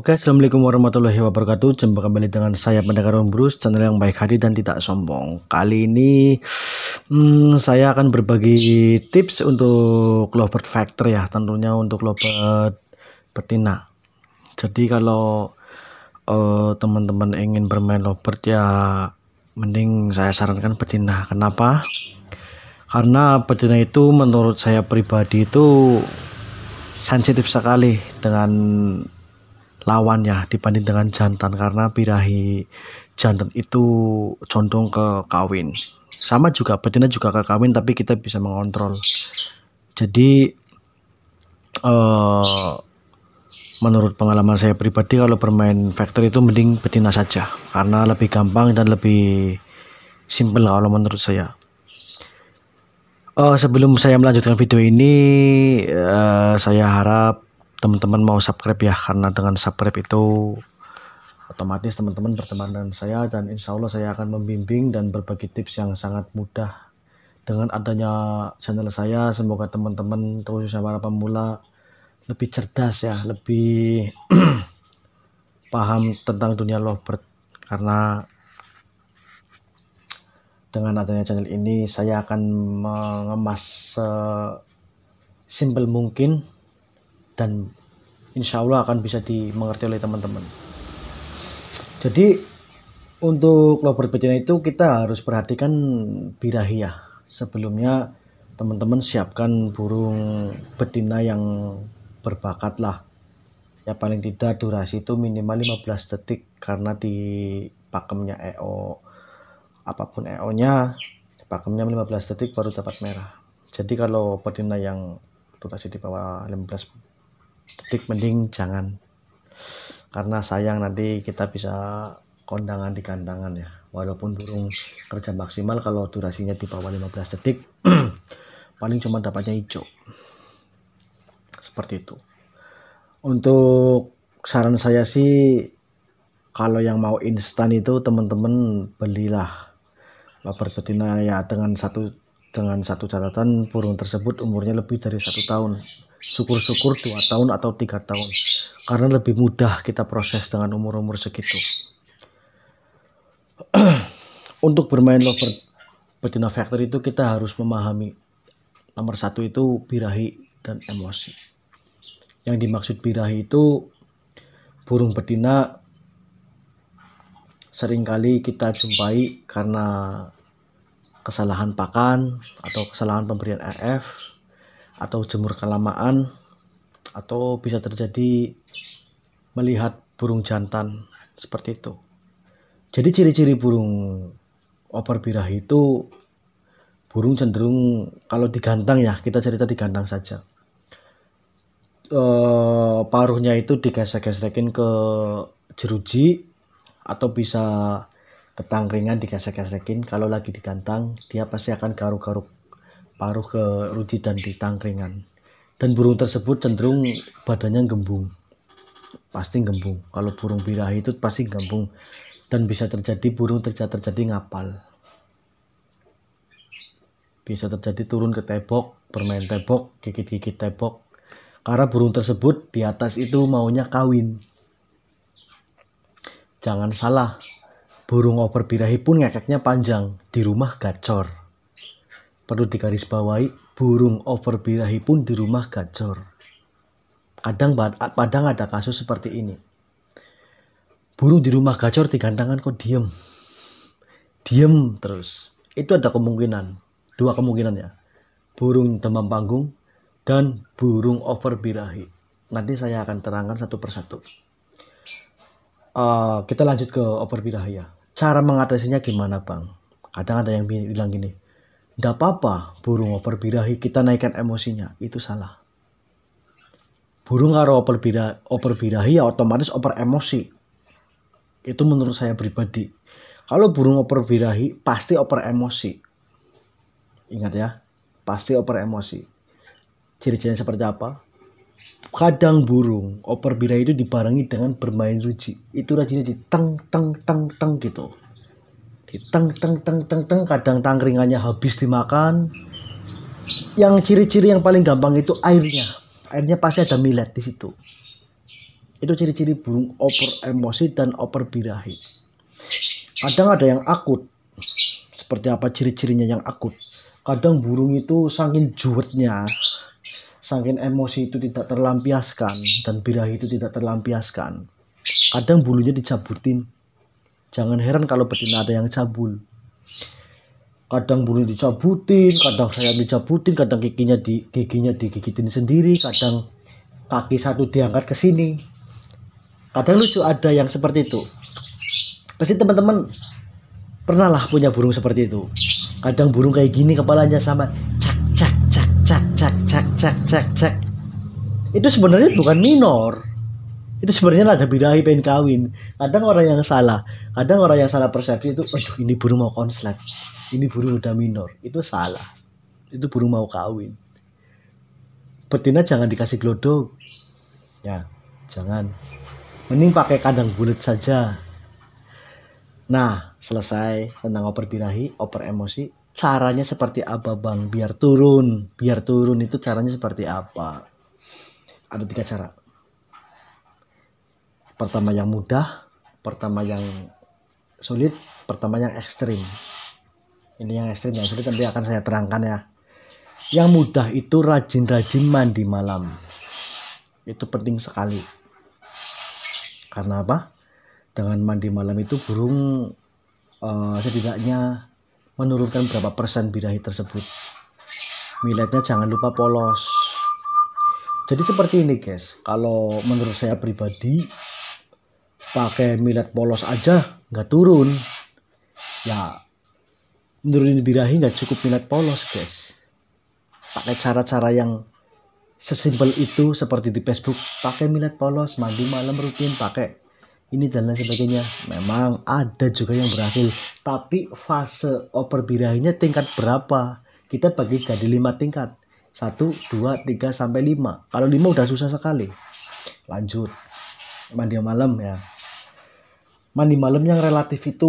Oke, assalamualaikum warahmatullahi wabarakatuh. Jumpa kembali dengan saya Pendekar Bruce, channel yang baik hati dan tidak sombong. Kali ini saya akan berbagi tips untuk lovebird factor ya, tentunya untuk lovebird betina. Jadi kalau teman-teman ingin bermain lovebird ya, mending saya sarankan betina. Kenapa? Karena betina itu menurut saya pribadi itu sensitif sekali dengan lawannya dibanding dengan jantan, karena birahi jantan itu condong ke kawin. Sama juga betina juga ke kawin, tapi kita bisa mengontrol. Jadi menurut pengalaman saya pribadi, kalau bermain factor itu mending betina saja, karena lebih gampang dan lebih simple kalau menurut saya. Sebelum saya melanjutkan video ini, saya harap teman-teman mau subscribe ya, karena dengan subscribe itu otomatis teman-teman berteman dengan saya, dan insya Allah saya akan membimbing dan berbagi tips yang sangat mudah. Dengan adanya channel saya, semoga teman-teman khususnya para pemula lebih cerdas ya, lebih paham tentang dunia lovebird. Karena dengan adanya channel ini saya akan mengemas simple mungkin, dan insya Allah akan bisa dimengerti oleh teman-teman. Jadi untuk lovebird betina itu kita harus perhatikan birahi ya. Sebelumnya teman-teman siapkan burung betina yang berbakat lah ya, paling tidak durasi itu minimal 15 detik, karena di pakemnya EO, apapun EO nya, pakemnya 15 detik baru dapat merah. Jadi kalau betina yang durasi di bawah 15 detik mending jangan, karena sayang nanti kita bisa kondangan di kandangan ya. Walaupun burung kerja maksimal, kalau durasinya di bawah 15 detik paling cuma dapatnya hijau. Seperti itu. Untuk saran saya sih, kalau yang mau instan itu teman-teman belilah lovebird betina ya, dengan satu catatan, burung tersebut umurnya lebih dari 1 tahun, syukur-syukur 2 tahun atau 3 tahun, karena lebih mudah kita proses dengan umur-umur segitu. Untuk bermain lovebird betina factor itu kita harus memahami, nomor satu itu birahi dan emosi. Yang dimaksud birahi itu burung betina seringkali kita jumpai karena kesalahan pakan atau kesalahan pemberian RF atau jemur kelamaan, atau bisa terjadi melihat burung jantan seperti itu. Jadi ciri-ciri burung over birahi itu, burung cenderung kalau digantang ya, kita cerita digantang saja, paruhnya itu digesek-gesekin ke jeruji atau bisa ke tangkringan, digesek-gesekin. Kalau lagi digantang dia pasti akan garuk-garuk paruh ke ruji dan di tangkringan, dan burung tersebut cenderung badannya gembung, pasti gembung. Kalau burung birahi itu pasti gembung, dan bisa terjadi burung terjadi ngapal, bisa terjadi turun ke tebok, bermain tebok, gigit-gigit tebok, karena burung tersebut di atas itu maunya kawin. Jangan salah, burung over birahi pun ngekeknya panjang, di rumah gacor. Perlu digarisbawahi, burung over birahi pun di rumah gacor. Kadang ada kasus seperti ini. Burung di rumah gacor digantangan kok diem terus. Itu ada kemungkinan, 2 kemungkinan ya, burung demam panggung dan burung over birahi. Nanti saya akan terangkan satu persatu. Kita lanjut ke over birahi ya. Cara mengatasinya gimana bang? Kadang ada yang bilang gini, nggak apa-apa burung over birahi kita naikkan emosinya. Itu salah. Burung karo over birahi ya otomatis over emosi. Itu menurut saya pribadi. Kalau burung over birahi pasti over emosi. Ingat ya, pasti over emosi. Ciri-cirinya seperti apa? Kadang burung over birahi itu dibarengi dengan bermain ruji. Itu rujinya di teng gitu. Di teng. Kadang tangkringannya habis dimakan. Yang ciri-ciri yang paling gampang itu airnya. Airnya pasti ada millet di situ. Itu ciri-ciri burung oper emosi dan oper birahi. Kadang ada yang akut. Seperti apa ciri-cirinya yang akut? Kadang burung itu saking juwetnya, saking emosi itu tidak terlampiaskan, dan birahi itu tidak terlampiaskan. Kadang bulunya dicabutin. Jangan heran kalau betina ada yang cabul. Kadang bulu dicabutin, kadang sayap dicabutin, kadang giginya digigitin sendiri, kadang kaki satu diangkat ke sini. Kadang lucu ada yang seperti itu. Pasti teman-teman pernah lah punya burung seperti itu. Kadang burung kayak gini kepalanya sama cak cak cak cak cak cak cak cak cak. Itu sebenarnya bukan minor. Itu sebenarnya ada birahi pengen kawin. Kadang orang yang salah persepsi itu, aduh ini burung mau konslet, ini burung udah minor. Itu salah, itu burung mau kawin. Betina jangan dikasih glodok ya, jangan, mending pakai kandang bulat saja. Nah, selesai tentang oper birahi, oper emosi. Caranya seperti apa bang biar turun itu caranya seperti apa? Ada 3 cara. Pertama yang mudah, pertama yang sulit, pertama yang ekstrim. Ini yang ekstrim, yang sulit nanti akan saya terangkan ya. Yang mudah itu rajin-rajin mandi malam. Itu penting sekali. Karena apa? Dengan mandi malam itu burung setidaknya menurunkan berapa persen birahi tersebut. Milletnya jangan lupa polos. Jadi seperti ini guys, kalau menurut saya pribadi, pakai millet polos aja nggak turun ya, nurunin birahi nggak cukup millet polos guys. Pakai cara-cara yang sesimpel itu, seperti di Facebook, pakai millet polos, mandi malam rutin, pakai ini dan lain sebagainya. Memang ada juga yang berhasil, tapi fase oper birahinya tingkat berapa kita bagi jadi 5 tingkat, 1, 2, 3 sampai 5. Kalau 5 udah susah sekali. Lanjut mandi malam ya. Mandi malam yang relatif itu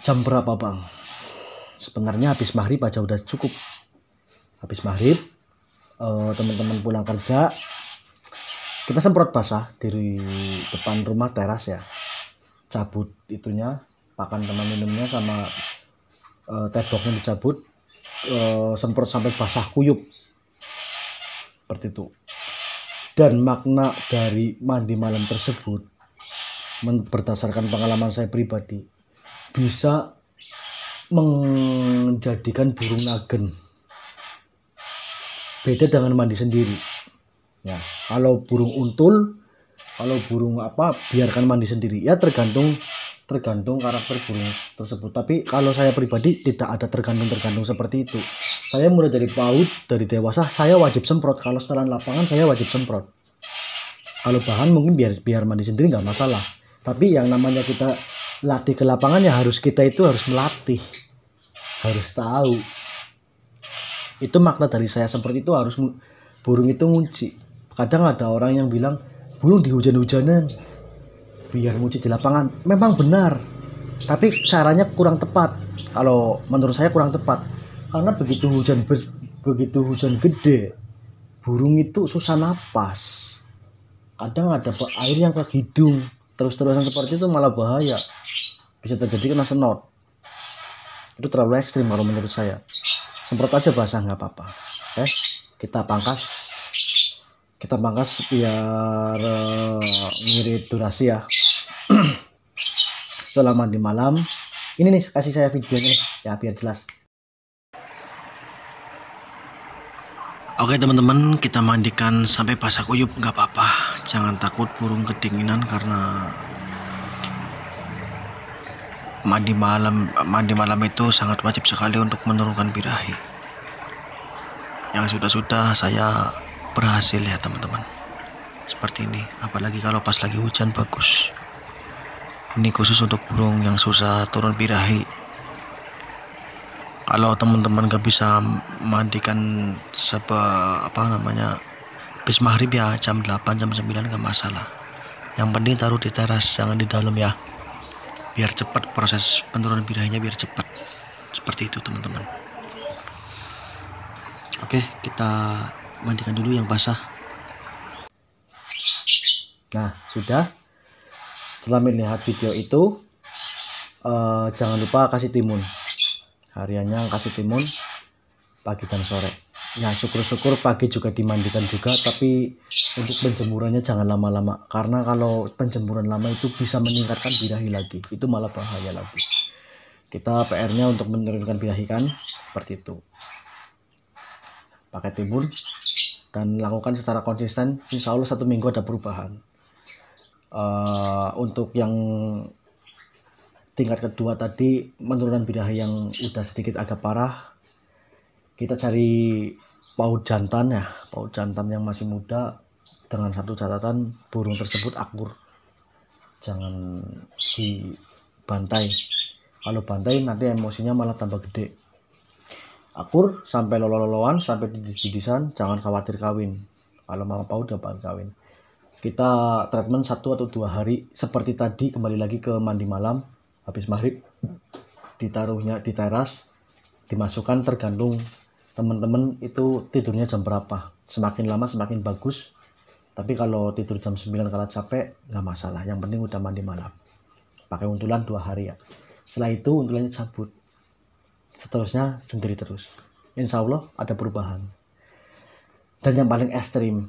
jam berapa bang? Sebenarnya habis maghrib aja udah cukup. Habis maghrib teman-teman pulang kerja, kita semprot basah dari depan rumah teras ya, cabut itunya, pakan teman minumnya sama tedoknya dicabut, semprot sampai basah kuyup seperti itu. Dan makna dari mandi malam tersebut, berdasarkan pengalaman saya pribadi, bisa menjadikan burung nagen beda dengan mandi sendiri ya. Kalau burung untul, kalau burung apa, biarkan mandi sendiri ya, tergantung karakter burung tersebut. Tapi kalau saya pribadi tidak ada tergantung seperti itu. Saya mulai dari PAUD, dari dewasa saya wajib semprot. Kalau setelan lapangan saya wajib semprot. Kalau bahan mungkin biar mandi sendiri nggak masalah. Tapi yang namanya kita latih ke lapangannya, kita harus melatih, harus tahu. Itu makna dari saya seperti itu, harus burung itu ngunci. Kadang ada orang yang bilang burung di hujan-hujanan biar ngunci di lapangan. Memang benar, tapi caranya kurang tepat. Kalau menurut saya kurang tepat, karena begitu hujan gede, burung itu susah napas. Kadang ada air yang ke hidung, terus-terusan seperti itu malah bahaya, bisa terjadi kena senot. Itu terlalu ekstrim kalau menurut saya. Semprot aja basah nggak apa-apa. Oke, kita pangkas biar ngirit durasi ya. Setelah mandi malam ini nih, kasih saya videonya nih ya biar jelas. Oke teman-teman, kita mandikan sampai basah kuyup, nggak apa-apa. Jangan takut burung kedinginan, karena mandi malam itu sangat wajib sekali untuk menurunkan birahi. Yang sudah saya berhasil ya teman-teman, seperti ini. Apalagi kalau pas lagi hujan, bagus. Ini khusus untuk burung yang susah turun birahi. Kalau teman-teman gak bisa mandikan habis maghrib ya, jam 8 jam 9 gak masalah. Yang penting taruh di teras, jangan di dalam ya, biar cepat proses penurunan birahinya, biar cepat. Seperti itu teman-teman. Oke, kita mandikan dulu yang basah. Nah, sudah. Setelah melihat video itu, jangan lupa kasih timun. Hariannya kasih timun pagi dan sore. Ya, syukur-syukur pagi juga dimandikan juga, tapi untuk penjemurannya jangan lama-lama, karena kalau penjemuran lama itu bisa meningkatkan birahi lagi, itu malah bahaya lagi. Kita PR-nya untuk menurunkan birahi kan, seperti itu. Pakai timun dan lakukan secara konsisten, insya Allah 1 minggu ada perubahan. Untuk yang tingkat kedua tadi, penurunan birahi yang udah sedikit agak parah, kita cari paut jantan ya, paut jantan yang masih muda, dengan satu catatan, burung tersebut akur, jangan dibantai. Kalau bantai nanti emosinya malah tambah gede. Akur sampai lolo-loloan, sampai didis-didisan, jangan khawatir kawin. Kalau mau paut dapat kawin. Kita treatment 1 atau 2 hari seperti tadi, kembali lagi ke mandi malam habis maghrib, ditaruhnya di teras, dimasukkan, tergantung teman-teman itu tidurnya jam berapa. Semakin lama semakin bagus, tapi kalau tidur jam 9 karena capek nggak masalah, yang penting udah mandi malam. Pakai untulan 2 hari ya. Setelah itu untulannya cabut, seterusnya sendiri terus, insya Allah ada perubahan. Dan yang paling ekstrim,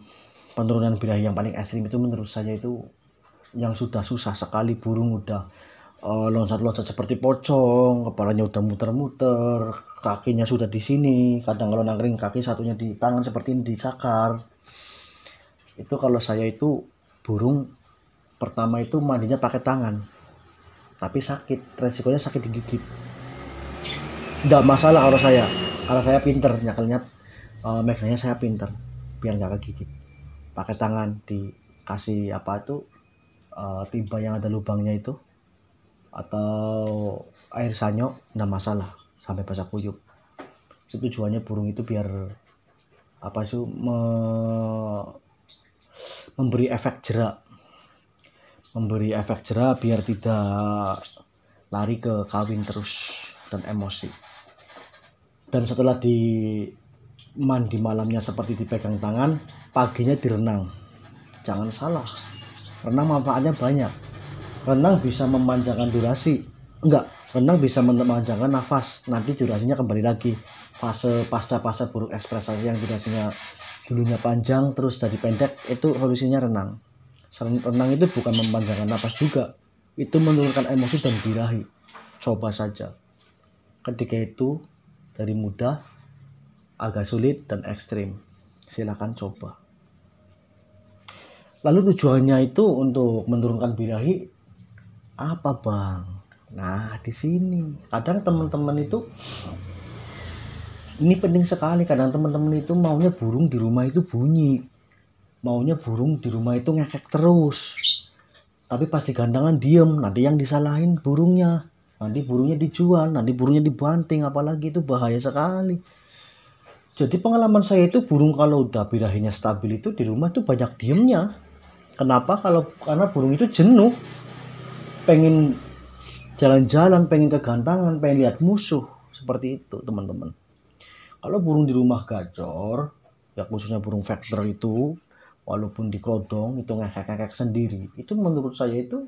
penurunan birahi yang paling ekstrim itu menurut saya itu yang sudah susah sekali, burung udah loncat-loncat seperti pocong, kepalanya udah muter-muter, kakinya sudah di sini, kadang kalau nangkring kaki satunya di tangan seperti ini dicakar. Itu kalau saya itu burung pertama itu mandinya pakai tangan, tapi sakit, resikonya sakit digigit. Nggak masalah kalau saya pinter nyakelnya, megangnya saya pinter biar nggak kegigit. Pakai tangan, dikasih apa itu, timba yang ada lubangnya itu, atau air sanyo, nggak masalah sampai basah kuyup. Itu tujuannya burung itu biar apa sih, memberi efek jerak, biar tidak lari ke kawin terus dan emosi. Dan setelah di mandi malamnya seperti dipegang tangan, paginya direnang. Jangan salah, renang manfaatnya banyak. Renang bisa memanjangkan durasi, renang bisa memanjangkan nafas, nanti durasinya kembali lagi. Fase pasca burung ekspresasi yang durasinya dulunya panjang terus jadi pendek, itu solusinya renang. Renang itu bukan memanjangkan nafas juga, itu menurunkan emosi dan birahi. Coba saja. Ketika itu dari mudah, agak sulit dan ekstrim, silakan coba. Lalu tujuannya itu untuk menurunkan birahi apa bang? Nah di sini kadang teman-teman itu, ini penting sekali, kadang teman-teman itu maunya burung di rumah itu bunyi, maunya burung di rumah itu ngekek terus, tapi pasti gandangan diem, nanti yang disalahin burungnya, nanti burungnya dijual, nanti burungnya dibanting, apalagi itu bahaya sekali. Jadi pengalaman saya itu burung kalau udah birahinya stabil itu di rumah itu banyak diemnya. Kenapa? Karena burung itu jenuh, pengen jalan-jalan, pengen kegantangan, pengen lihat musuh, seperti itu teman-teman. Kalau burung di rumah gacor, ya khususnya burung vector itu, walaupun di kodong itu ngekek-ngekek sendiri, itu menurut saya itu,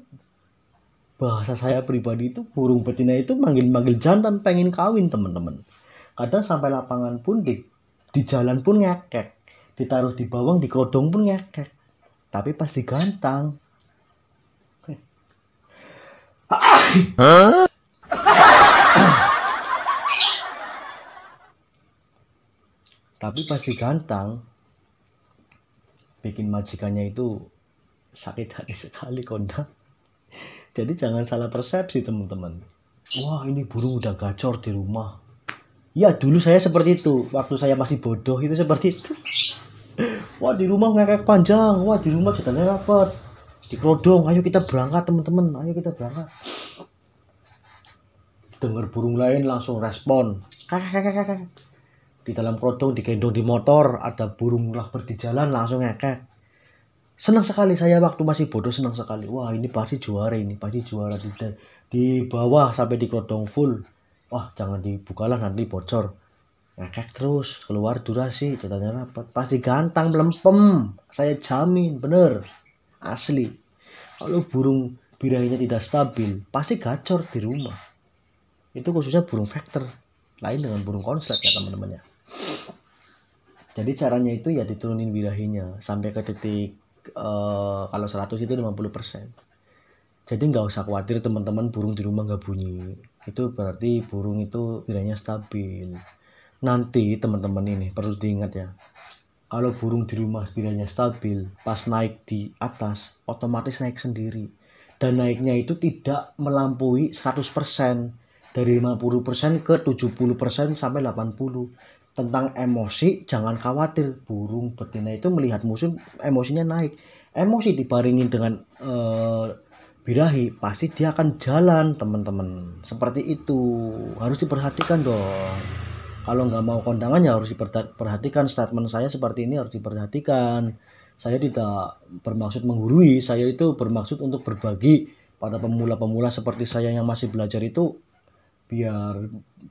bahasa saya pribadi itu, burung betina itu manggil-manggil jantan pengen kawin teman-teman. Kadang sampai lapangan pun di jalan pun ngekek, ditaruh di bawang di kodong pun ngekek, tapi pasti gantang. Tapi pasti gantang, bikin majikannya itu sakit hati sekali kondak. Jadi jangan salah persepsi teman-teman. Wah ini burung udah gacor di rumah. Ya dulu saya seperti itu, waktu saya masih bodoh itu seperti itu. Wah di rumah ngekek panjang, wah di rumah jalannya rapat, di kerodong, ayo kita berangkat teman-teman, ayo kita berangkat. Dengar burung lain langsung respon, kakak. Di dalam kerodong digendong di motor, ada burung lah di jalan langsung ngekek. Senang sekali saya waktu masih bodoh, senang sekali. Wah ini pasti juara, di bawah sampai di kerodong full. Wah jangan dibukalah nanti bocor. Ngekek terus, keluar durasi, jalannya rapat, pasti gantang melempem, saya jamin, bener. asli. Kalau burung birahinya tidak stabil pasti gacor di rumah. Itu khususnya burung vector, lain dengan burung konslet ya teman-teman ya. Jadi caranya itu ya diturunin birahinya sampai ke titik kalau 100 itu 50%. Jadi nggak usah khawatir teman-teman burung di rumah nggak bunyi. Itu berarti burung itu birahinya stabil. Nanti teman-teman ini perlu diingat ya. Kalau burung di rumah birahinya stabil, pas naik di atas otomatis naik sendiri. Dan naiknya itu tidak melampaui 100%. Dari 50% ke 70% sampai 80%. Tentang emosi jangan khawatir, burung betina itu melihat musuh emosinya naik. Emosi dibaringin dengan birahi pasti dia akan jalan teman-teman. Seperti itu harus diperhatikan dong. Kalau nggak mau kondangan ya harus diperhatikan. Statement saya seperti ini harus diperhatikan. Saya tidak bermaksud menggurui, saya itu bermaksud untuk berbagi pada pemula-pemula seperti saya yang masih belajar itu, biar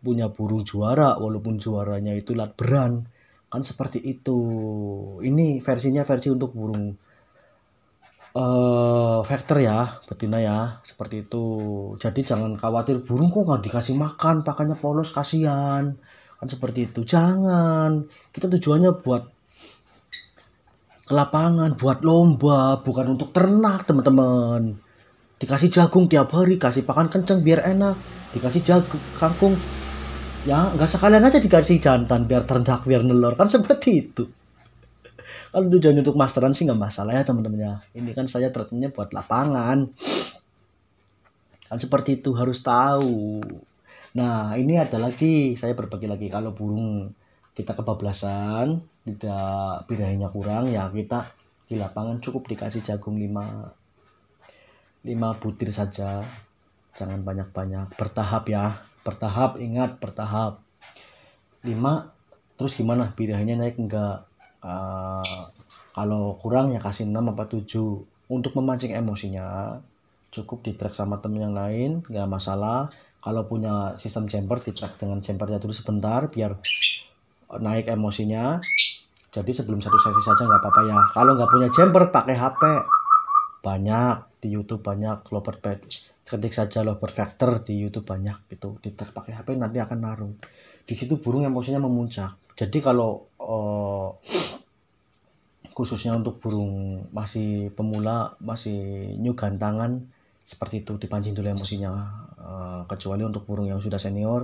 punya burung juara walaupun juaranya itu latberan kan seperti itu. Ini versinya versi untuk burung vector ya, betina ya, seperti itu. Jadi jangan khawatir burung kok nggak dikasih makan, pakannya polos, kasihan kan seperti itu. Jangan, kita tujuannya buat ke lapangan, buat lomba, bukan untuk ternak teman-teman. Dikasih jagung tiap hari, kasih pakan kenceng biar enak, dikasih jagung kangkung ya nggak sekalian aja dikasih jantan biar ternak biar nelor kan seperti itu. Kalau tujuannya untuk masteran sih nggak masalah ya teman-teman ya. Ini kan saya treatmentnya buat lapangan kan seperti itu, harus tahu. Nah ini ada lagi, saya berbagi lagi, kalau burung kita kebablasan, tidak birahinya kurang ya, kita di lapangan cukup dikasih jagung 5 butir saja, jangan banyak-banyak, bertahap ya, bertahap, ingat bertahap. 5, terus gimana birahinya naik enggak, kalau kurang ya kasih 6 apa 7 untuk memancing emosinya. Cukup di track sama temen yang lain enggak masalah. Kalau punya sistem jumper, di track dengan jumpernya dulu sebentar biar naik emosinya. Jadi sebelum satu sesi saja nggak apa-apa ya. Kalau nggak punya jumper pakai HP, banyak di YouTube, banyak lovebird, ketik saja lovebird vector di YouTube banyak itu, di track pakai HP nanti akan naruh di situ, burung emosinya memuncak. Jadi kalau khususnya untuk burung masih pemula, masih new gantangan seperti itu, dipancing dulu emosinya. Kecuali untuk burung yang sudah senior,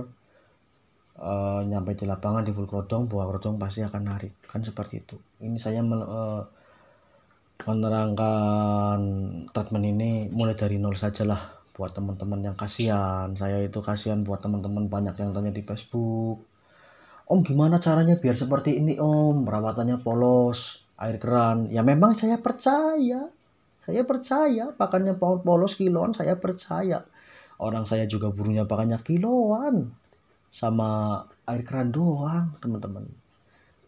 nyampe di lapangan di full krodong, buah krodong pasti akan narik kan seperti itu. Ini saya menerangkan treatment ini mulai dari nol saja lah buat teman-teman yang kasihan. Saya itu kasihan buat teman-teman banyak yang tanya di Facebook, Om gimana caranya biar seperti ini Om, perawatannya polos, air keran. Ya memang saya percaya pakannya polos kiloan, saya percaya. Orang saya juga burungnya pakannya kiloan sama air keran doang teman-teman.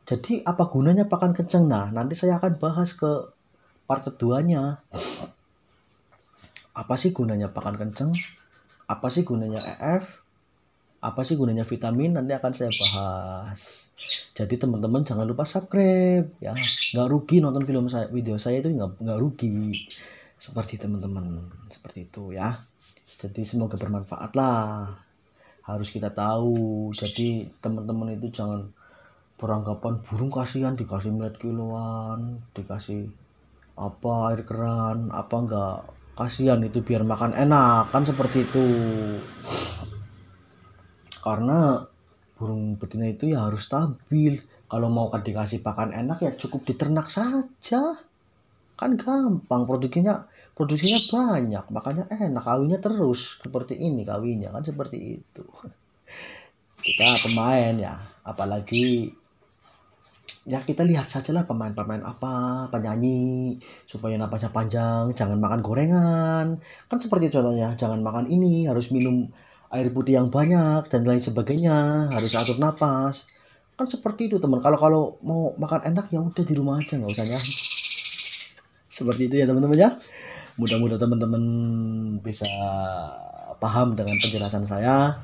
Jadi apa gunanya pakan kenceng? Nah nanti saya akan bahas ke part keduanya. Apa sih gunanya pakan kenceng? Apa sih gunanya EF? Apa sih gunanya vitamin? Nanti akan saya bahas. Jadi teman-teman jangan lupa subscribe ya. Nggak rugi nonton video saya itu, nggak rugi. Seperti teman-teman, seperti itu ya. Jadi semoga bermanfaat lah. Harus kita tahu. Jadi teman-teman itu jangan beranggapan burung kasihan dikasih millet kiloan, dikasih apa air keran, apa enggak, kasihan itu biar makan enak kan seperti itu. Karena burung betina itu ya harus stabil. Kalau mau dikasih pakan enak ya cukup diternak saja, kan gampang, produksinya banyak, makanya enak, kawinnya terus seperti ini, kawinnya kan seperti itu. Kita pemain ya, apalagi ya kita lihat sajalah pemain-pemain apa, penyanyi, supaya napasnya panjang, jangan makan gorengan kan seperti contohnya, jangan makan ini, harus minum air putih yang banyak dan lain sebagainya, harus atur napas kan seperti itu teman. Kalau mau makan enak ya udah di rumah aja, nggak usah nyanyi. Seperti itu ya teman-teman ya. Mudah-mudahan teman-teman bisa paham dengan penjelasan saya.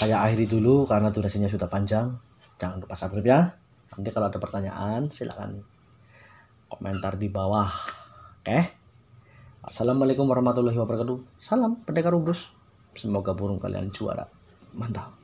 Saya akhiri dulu karena durasinya sudah panjang. Jangan lupa subscribe ya. Nanti kalau ada pertanyaan silakan komentar di bawah. Oke. Assalamualaikum warahmatullahi wabarakatuh. Salam pendekar Ubrus. Semoga burung kalian juara. Mantap.